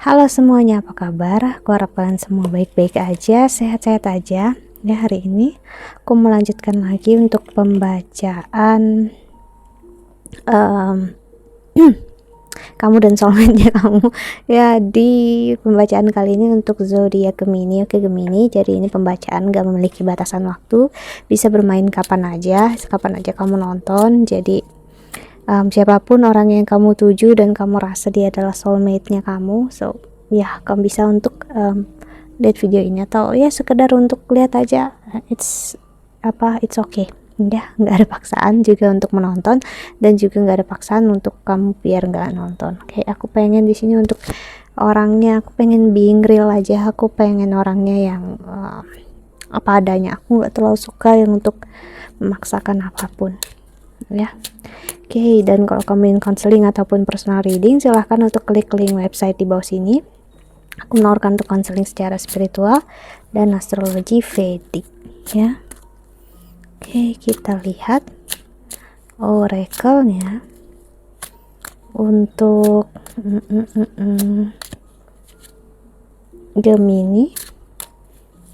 Halo semuanya, apa kabar? Aku harap kalian semua baik-baik aja, sehat-sehat aja. Ya, hari ini aku melanjutkan lagi untuk pembacaan um, kamu dan soulmate-nya kamu. Ya, di pembacaan kali ini untuk zodiak Gemini. Oke, Gemini. Jadi ini pembacaan gak memiliki batasan waktu, bisa bermain kapan aja kamu nonton. Jadi siapapun orang yang kamu tuju dan kamu rasa dia adalah soulmate-nya kamu, so ya kamu bisa untuk lihat video ini, atau ya sekedar untuk lihat aja, it's okay ya, nggak ada paksaan juga untuk menonton, dan juga nggak ada paksaan untuk kamu biar nggak nonton. Kayak aku pengen di sini untuk orangnya, aku pengen being real aja, aku pengen orangnya yang apa adanya. Aku nggak terlalu suka yang untuk memaksakan apapun ya. Oke, dan kalau kamu ingin counseling ataupun personal reading, silahkan untuk klik link website di bawah sini. Aku menawarkan untuk counseling secara spiritual dan astrologi Vedic ya. Oke, kita lihat oracle-nya untuk Gemini.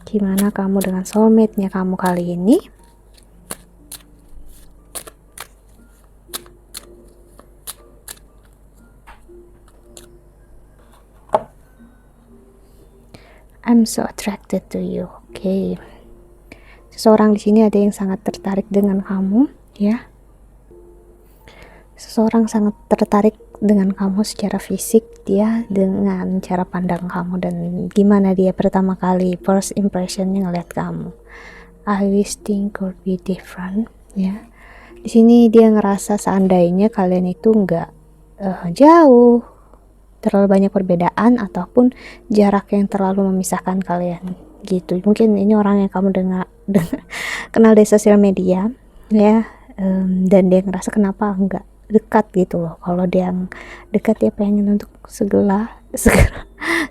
Gimana kamu dengan soulmate-nya kamu kali ini? I'm so attracted to you. Oke. Seseorang di sini ada yang sangat tertarik dengan kamu, ya. Seseorang sangat tertarik dengan kamu secara fisik, dia dengan cara pandang kamu dan gimana dia pertama kali first impressionnya ngeliat kamu. I wish things could be different, ya. Di sini dia ngerasa seandainya kalian itu nggak jauh, terlalu banyak perbedaan ataupun jarak yang terlalu memisahkan kalian gitu. Mungkin ini orang yang kamu kenal dari sosial media ya, dan dia ngerasa kenapa enggak dekat gitu loh. Kalau dia dekat, dia pengen untuk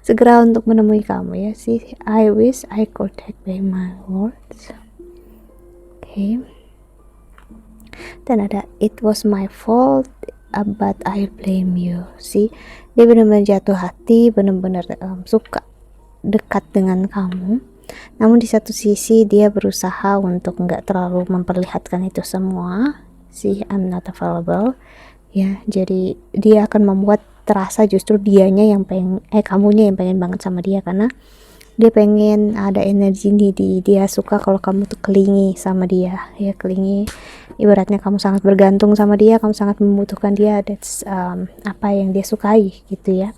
segera untuk menemui kamu ya sih. I wish I could take back my words. Oke. Dan ada it was my fault but I blame you. See, dia benar-benar jatuh hati, benar-benar suka dekat dengan kamu. Namun di satu sisi dia berusaha untuk nggak terlalu memperlihatkan itu semua. See, I'm not available. Ya, jadi dia akan membuat terasa justru kamunya yang pengen banget sama dia, karena dia pengen ada energi dia suka kalau kamu tuh kelingi sama dia ya, kelingi, ibaratnya kamu sangat bergantung sama dia, kamu sangat membutuhkan dia. That's apa yang dia sukai gitu ya.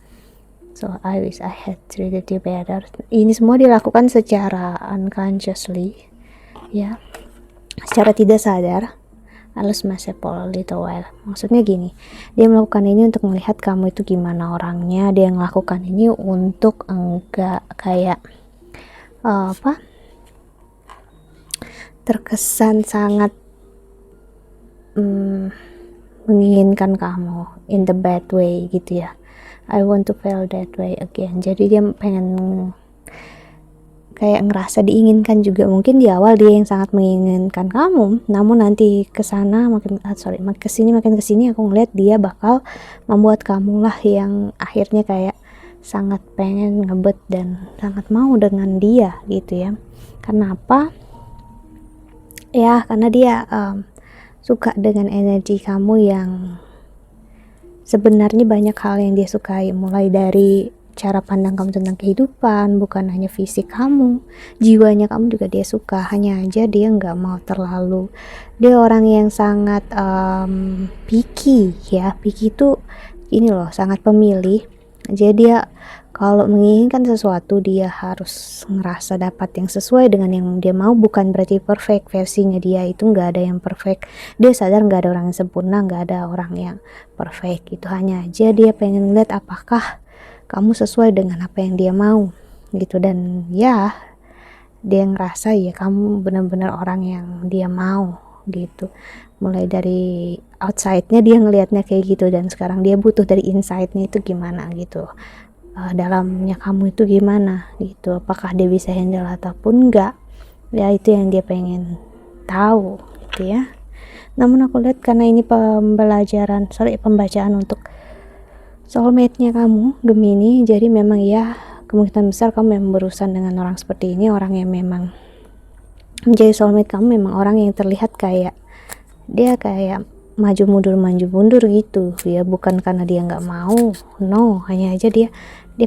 So I wish I had treated you better. Ini semua dilakukan secara unconsciously ya, secara tidak sadar. I lost myself for a little while. Maksudnya gini, dia melakukan ini untuk melihat kamu itu gimana orangnya. Dia melakukan ini untuk enggak kayak terkesan sangat menginginkan kamu in the bad way gitu ya. I want to feel that way again. Jadi dia pengen kayak ngerasa diinginkan juga. Mungkin di awal dia yang sangat menginginkan kamu, namun nanti kesana makin kesini aku ngeliat dia bakal membuat kamu lah yang akhirnya kayak sangat pengen ngebet dan sangat mau dengan dia gitu ya. Kenapa? Ya karena dia suka dengan energi kamu yang sebenarnya banyak hal yang dia sukai, mulai dari cara pandang kamu tentang kehidupan, bukan hanya fisik kamu, jiwanya kamu juga dia suka. Hanya aja dia nggak mau terlalu, dia orang yang sangat picky ya. Picky itu ini loh, sangat pemilih. Jadi dia kalau menginginkan sesuatu, dia harus ngerasa dapat yang sesuai dengan yang dia mau. Bukan berarti perfect, versinya dia itu nggak ada yang perfect. Dia sadar nggak ada orang yang sempurna, nggak ada orang yang perfect gitu. Hanya aja dia pengen lihat apakah kamu sesuai dengan apa yang dia mau gitu. Dan ya dia ngerasa ya kamu benar-benar orang yang dia mau gitu. Mulai dari outside-nya dia ngelihatnya kayak gitu, dan sekarang dia butuh dari inside-nya itu gimana gitu. Dalamnya kamu itu gimana gitu, apakah dia bisa handle ataupun enggak ya, itu yang dia pengen tahu gitu ya. Namun aku lihat karena ini pembacaan untuk soulmate-nya kamu Gemini. Jadi memang ya kemungkinan besar kamu memang berurusan dengan orang seperti ini, orang yang memang menjadi soulmate kamu, memang orang yang terlihat kayak dia kayak maju mundur gitu ya, bukan karena dia nggak mau, no, hanya aja dia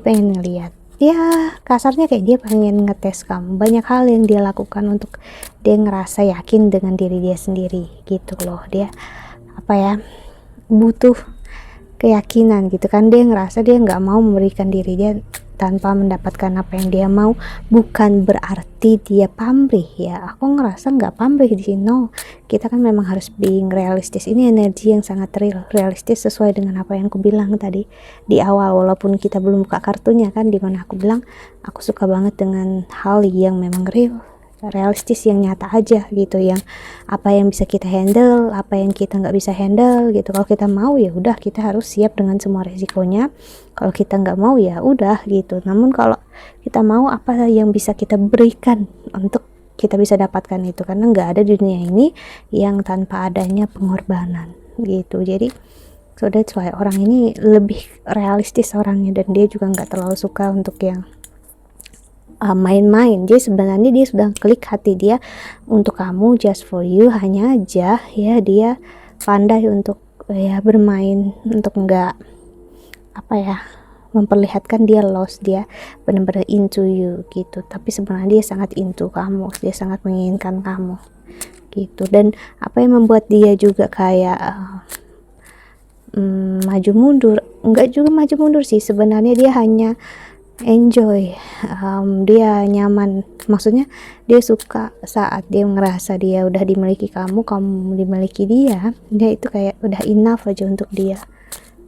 pengen ngeliat ya, kasarnya kayak dia pengen ngetes kamu. Banyak hal yang dia lakukan untuk dia ngerasa yakin dengan diri dia sendiri gitu loh. Dia apa ya, butuh keyakinan gitu kan, dia ngerasa dia nggak mau memberikan diri dia tanpa mendapatkan apa yang dia mau. Bukan berarti dia pamrih ya, aku ngerasa nggak pamrih di sini, no. Kita kan memang harus being realistis. Ini energi yang sangat real, realistis, sesuai dengan apa yang aku bilang tadi di awal, walaupun kita belum buka kartunya kan, dimana aku bilang aku suka banget dengan hal yang memang real, realistis, yang nyata aja gitu, yang apa yang bisa kita handle, apa yang kita nggak bisa handle gitu. Kalau kita mau ya udah, kita harus siap dengan semua resikonya. Kalau kita nggak mau ya udah gitu. Namun kalau kita mau, apa yang bisa kita berikan untuk kita bisa dapatkan itu, karena nggak ada di dunia ini yang tanpa adanya pengorbanan gitu. Jadi so that's why orang ini lebih realistis orangnya, dan dia juga nggak terlalu suka untuk yang main-main. Jadi sebenarnya dia sudah klik hati dia untuk kamu, just for you. Hanya aja ya dia pandai untuk ya bermain, untuk enggak apa ya, memperlihatkan dia lost, dia benar-benar into you gitu. Tapi sebenarnya dia sangat into kamu, dia sangat menginginkan kamu gitu. Dan apa yang membuat dia juga kayak maju mundur, enggak juga maju mundur sih sebenarnya, dia hanya enjoy, dia nyaman, maksudnya dia suka saat dia ngerasa dia udah dimiliki kamu, kamu dimiliki dia itu kayak udah enough aja untuk dia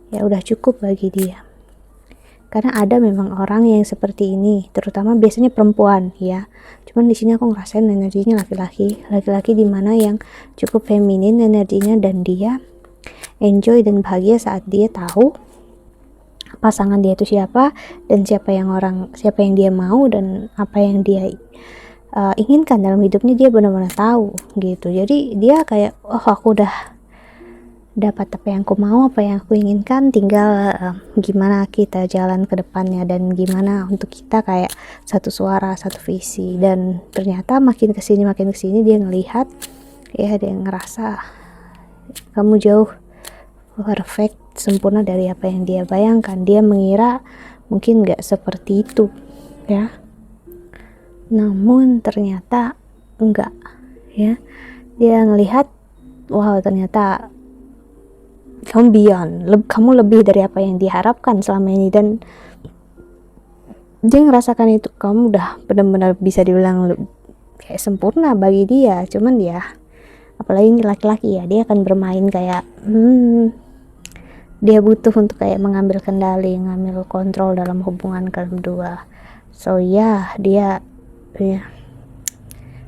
ya, udah cukup bagi dia. Karena ada memang orang yang seperti ini, terutama biasanya perempuan ya, cuman di sini aku ngerasain energinya laki-laki dimana yang cukup feminin energinya, dan dia enjoy dan bahagia saat dia tahu pasangan dia itu siapa, dan siapa yang dia mau, dan apa yang dia inginkan dalam hidupnya. Dia benar-benar tahu gitu. Jadi dia kayak, oh aku udah dapat apa yang aku mau, apa yang aku inginkan, tinggal gimana kita jalan ke depannya, dan gimana untuk kita kayak satu suara, satu visi. Dan ternyata makin kesini dia ngelihat ya, dia ngerasa kamu jauh perfect, sempurna dari apa yang dia bayangkan. Dia mengira mungkin gak seperti itu ya, namun ternyata enggak ya. Dia ngelihat, wow, ternyata kamu kamu lebih dari apa yang diharapkan selama ini. Dan dia ngerasakan itu, kamu udah benar-benar bisa dibilang kayak sempurna bagi dia. Cuman ya, apalagi ini laki-laki ya, dia akan bermain kayak dia butuh untuk kayak mengambil kendali, ngambil kontrol dalam hubungan kalian berdua. So ya, dia ya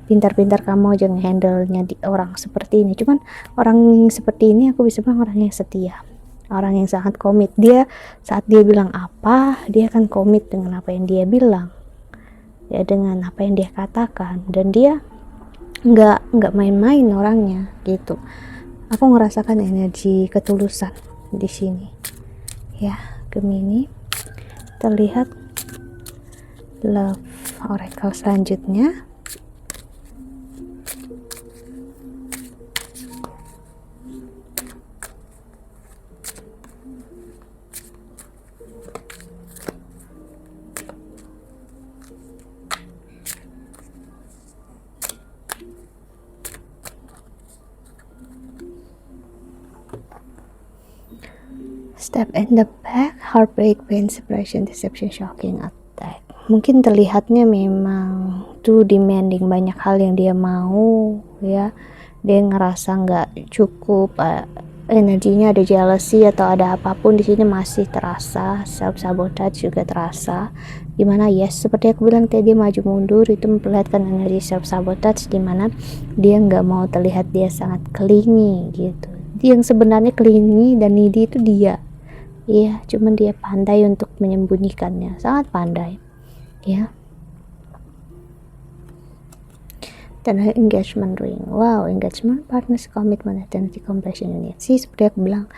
pintar-pintar kamu aja ngehandle-nya di orang seperti ini. Cuman orang yang seperti ini aku bisa bilang orang yang setia, orang yang sangat komit. Dia saat dia bilang apa, dia akan komit dengan apa yang dia bilang ya, dengan apa yang dia katakan. Dan dia nggak main-main orangnya gitu. Aku ngerasakan energi ketulusan di sini ya, Gemini. Terlihat love oracle selanjutnya. Step in the back, heartbreak, pain, separation, deception, shocking, attack. Mungkin terlihatnya memang tuh demanding, banyak hal yang dia mau ya. Dia ngerasa nggak cukup, energinya ada jealousy atau ada apapun di sini masih terasa. Self sabotage juga terasa. Dimana yes, seperti aku bilang tadi, dia maju mundur itu memperlihatkan energi self sabotage, dimana dia nggak mau terlihat dia sangat clingy gitu. Yang sebenarnya clingy dan needy itu dia. Iya, cuman dia pandai untuk menyembunyikannya, sangat pandai ya. Dan engagement ring, wow, engagement, partners, commitment, identity, compassion, unity. Seperti aku bilang,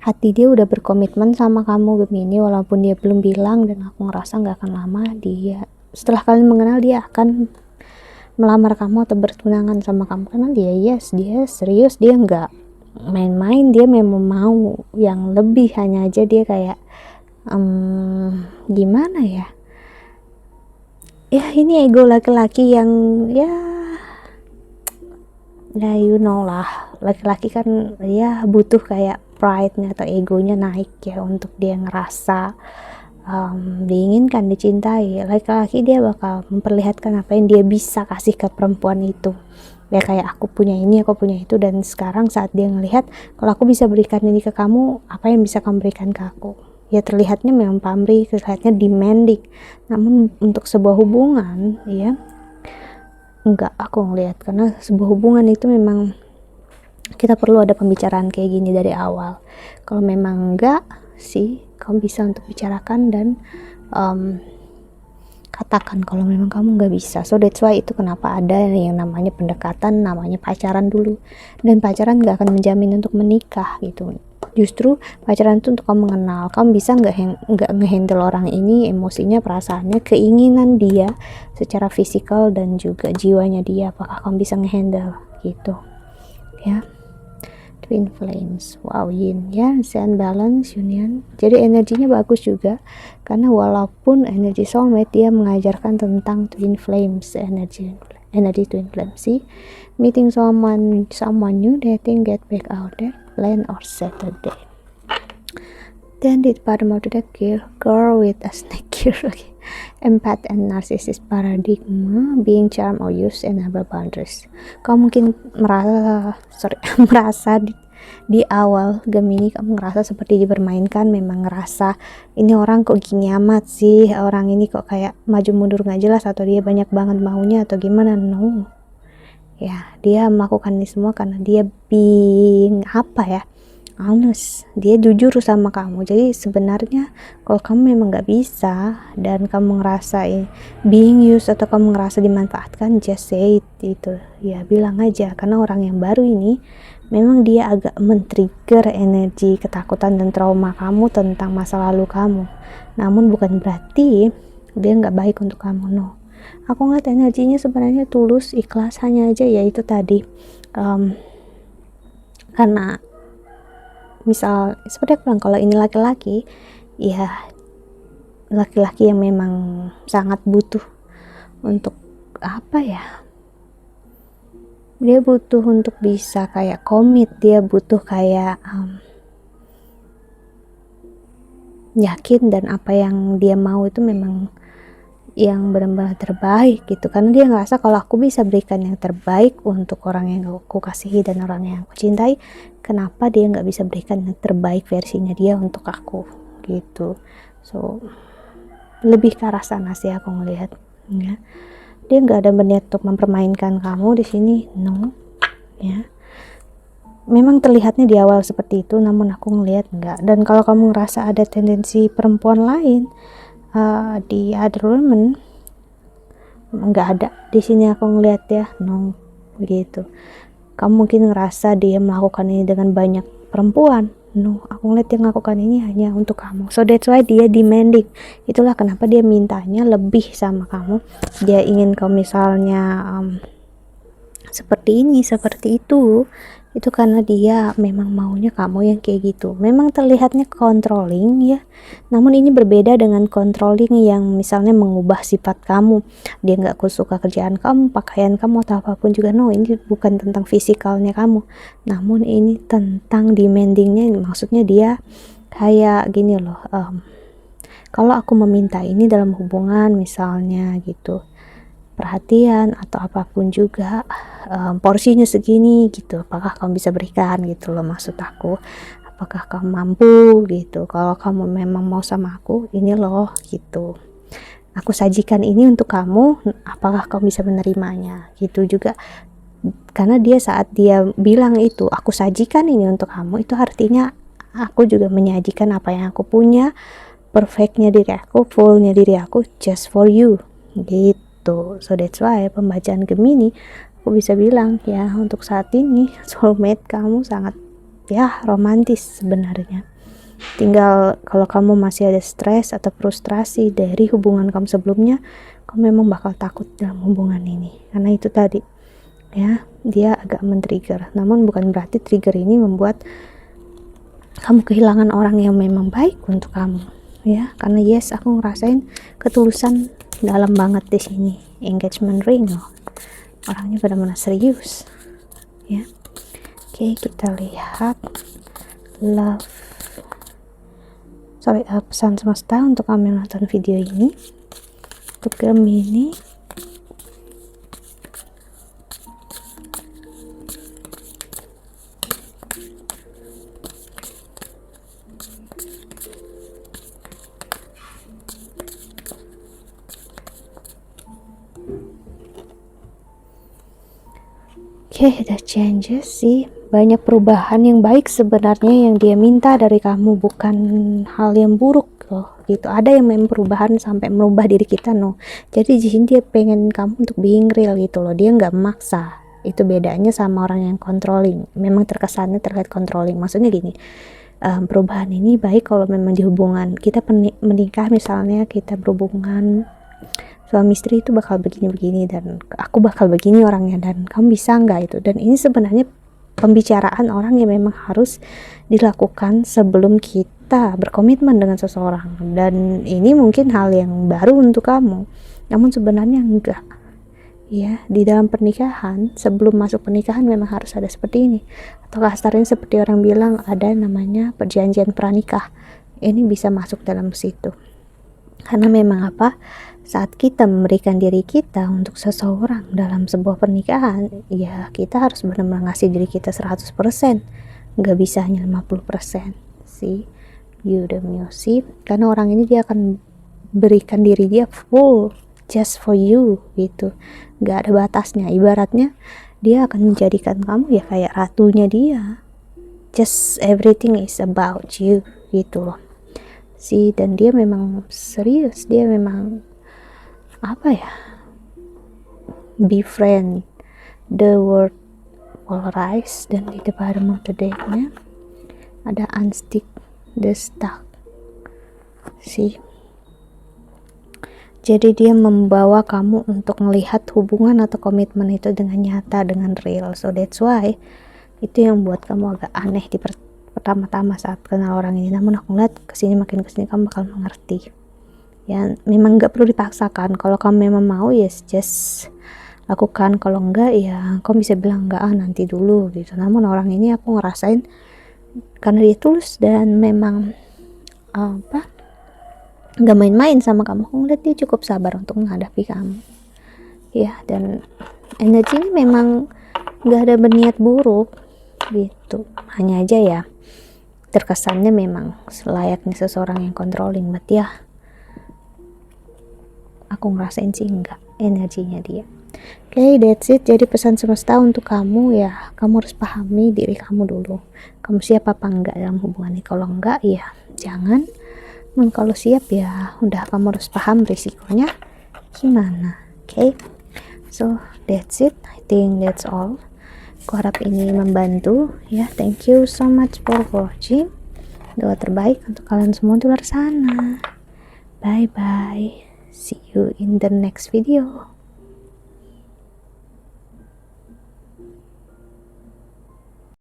hati dia udah berkomitmen sama kamu Gemini, walaupun dia belum bilang, dan aku ngerasa nggak akan lama dia, setelah kalian mengenal, dia akan melamar kamu atau bertunangan sama kamu, karena dia serius, dia nggak main-main, dia memang mau yang lebih. Hanya aja dia kayak gimana ya, ini ego laki-laki yang ya you know lah, laki-laki kan ya butuh kayak pride-nya atau egonya naik ya, untuk dia ngerasa diinginkan, dicintai. Laki-laki dia bakal memperlihatkan apa yang dia bisa kasih ke perempuan itu, ya kayak aku punya ini, aku punya itu, dan sekarang saat dia ngelihat kalau aku bisa berikan ini ke kamu, apa yang bisa kamu berikan ke aku, ya terlihatnya memang pamrih, terlihatnya demanding. Namun untuk sebuah hubungan ya enggak, aku ngelihat, karena sebuah hubungan itu memang kita perlu ada pembicaraan kayak gini dari awal. Kalau memang enggak sih, kamu bisa untuk bicarakan dan katakan kalau memang kamu nggak bisa. So that's why itu kenapa ada yang namanya pendekatan, namanya pacaran dulu. Dan pacaran nggak akan menjamin untuk menikah gitu. Justru pacaran itu untuk kamu mengenal, kamu bisa nggak ngehandle orang ini, emosinya, perasaannya, keinginan dia secara fisikal dan juga jiwanya dia, apakah kamu bisa ngehandle gitu ya. Twin flames, wow, yin ya, zen, balance, union. Jadi energinya bagus juga, karena walaupun energi soulmate, dia mengajarkan tentang twin flames, energi twin flames sih. Meeting someone new, dating, get back out there, plan or Saturday. Then the bottom of the deck, girl with a snake here. Empath and narcissist paradigma, being charmed or used and never boundaries. Kamu mungkin merasa di awal Gemini, kamu ngerasa seperti dipermainkan, memang ngerasa ini orang kok gini amat sih, orang ini kok kayak maju mundur nggak jelas, atau dia banyak banget maunya atau gimana. No ya, dia melakukan ini semua karena dia being honest, dia jujur sama kamu. Jadi sebenarnya kalau kamu memang nggak bisa dan kamu ngerasa being used atau kamu ngerasa dimanfaatkan, just say it, itu ya, bilang aja. Karena orang yang baru ini memang dia agak men-trigger energi ketakutan dan trauma kamu tentang masa lalu kamu. Namun bukan berarti dia nggak baik untuk kamu, no. Aku ngeliat energinya sebenarnya tulus, ikhlas, hanya aja ya itu tadi, karena misal seperti aku bilang, kalau ini laki-laki, ya laki-laki yang memang sangat butuh untuk dia butuh untuk bisa kayak komit, dia butuh kayak yakin, dan apa yang dia mau itu memang yang benar-benar terbaik gitu. Karena dia ngerasa kalau aku bisa berikan yang terbaik untuk orang yang aku kasihi dan orang yang aku cintai, kenapa dia nggak bisa berikan yang terbaik versinya dia untuk aku gitu. So lebih ke arah sana sih aku ngelihat ya. Dia nggak ada berniat untuk mempermainkan kamu di sini, no ya. Memang terlihatnya di awal seperti itu, namun aku ngelihat enggak. Dan kalau kamu ngerasa ada tendensi perempuan lain di other women, nggak ada di sini aku ngelihat ya, no begitu. Kamu mungkin ngerasa dia melakukan ini dengan banyak perempuan, no, aku ngeliat dia melakukan ini hanya untuk kamu. So that's why dia demanding. Itulah kenapa dia mintanya lebih sama kamu. Dia ingin kamu misalnya seperti ini, seperti itu karena dia memang maunya kamu yang kayak gitu. Memang terlihatnya controlling ya, namun ini berbeda dengan controlling yang misalnya mengubah sifat kamu. Dia nggak suka kerjaan kamu, pakaian kamu, atau apapun juga. No, ini bukan tentang fisikalnya kamu, namun ini tentang demandingnya. Maksudnya dia kayak gini loh, kalau aku meminta ini dalam hubungan misalnya gitu, perhatian atau apapun juga, porsinya segini gitu, apakah kamu bisa berikan gitu loh, maksud aku. Apakah kamu mampu gitu, kalau kamu memang mau sama aku, ini loh gitu, aku sajikan ini untuk kamu, apakah kamu bisa menerimanya gitu juga. Karena dia saat dia bilang itu, aku sajikan ini untuk kamu, itu artinya aku juga menyajikan apa yang aku punya, perfectnya diri aku, fullnya diri aku, just for you gitu. So that's why pembacaan Gemini, aku bisa bilang ya, untuk saat ini soulmate kamu sangat ya romantis sebenarnya. Tinggal kalau kamu masih ada stres atau frustrasi dari hubungan kamu sebelumnya, kamu memang bakal takut dalam hubungan ini, karena itu tadi ya, dia agak men-trigger. Namun bukan berarti trigger ini membuat kamu kehilangan orang yang memang baik untuk kamu ya, karena yes, aku ngerasain ketulusan dalam banget di sini. Engagement ring loh, orangnya benar-benar serius ya. Oke, kita lihat pesan semesta untuk kamu yang nonton video ini. Untuk Gemini, the changes sih, banyak perubahan yang baik sebenarnya yang dia minta dari kamu, bukan hal yang buruk loh gitu. Ada yang memang perubahan sampai merubah diri kita jadi di sini dia pengen kamu untuk being real gitu loh, dia nggak memaksa. Itu bedanya sama orang yang controlling, memang terkesannya terlihat controlling. Maksudnya gini, perubahan ini baik kalau memang di hubungan kita menikah, misalnya kita berhubungan suami istri itu bakal begini-begini dan aku bakal begini orangnya, dan kamu bisa nggak itu. Dan ini sebenarnya pembicaraan orang yang memang harus dilakukan sebelum kita berkomitmen dengan seseorang, dan ini mungkin hal yang baru untuk kamu, namun sebenarnya enggak ya. Di dalam pernikahan, sebelum masuk pernikahan memang harus ada seperti ini, atau kasarnya seperti orang bilang ada namanya perjanjian pranikah. Ini bisa masuk dalam situ, karena memang saat kita memberikan diri kita untuk seseorang dalam sebuah pernikahan, ya kita harus benar-benar ngasih diri kita 100%, nggak bisa hanya 50% sih. You the music, karena orang ini dia akan berikan diri dia full just for you gitu, nggak ada batasnya. Ibaratnya dia akan menjadikan kamu ya kayak ratunya dia, just everything is about you gitu loh sih. Dan dia memang serius, dia memang befriend the word polarize, dan di bottom of the deck-nya ada unstick the stuck sih. Jadi dia membawa kamu untuk melihat hubungan atau komitmen itu dengan nyata, dengan real. So that's why itu yang buat kamu agak aneh di pertama-tama saat kenal orang ini. Namun aku ngeliat makin kesini kamu bakal mengerti ya. Memang nggak perlu dipaksakan. Kalau kamu memang mau, yes, just lakukan. Kalau enggak ya kamu bisa bilang enggak, nanti dulu gitu. Namun orang ini aku ngerasain karena dia tulus dan memang nggak main-main sama kamu. Aku ngeliat dia cukup sabar untuk menghadapi kamu ya. Dan energi ini memang nggak ada berniat buruk gitu, hanya aja ya terkesannya memang selayaknya seseorang yang controlling, but ya aku ngerasain sih enggak energinya dia. Oke, that's it. Jadi pesan semesta untuk kamu ya, kamu harus pahami diri kamu dulu, kamu siap apa enggak dalam hubungan ini. Kalau enggak ya jangan, kalau siap ya udah, kamu harus paham risikonya gimana. Oke, so that's it. I think that's all. Aku harap ini membantu ya. Thank you so much for watching. Doa terbaik untuk kalian semua di luar sana. Bye bye. See you in the next video.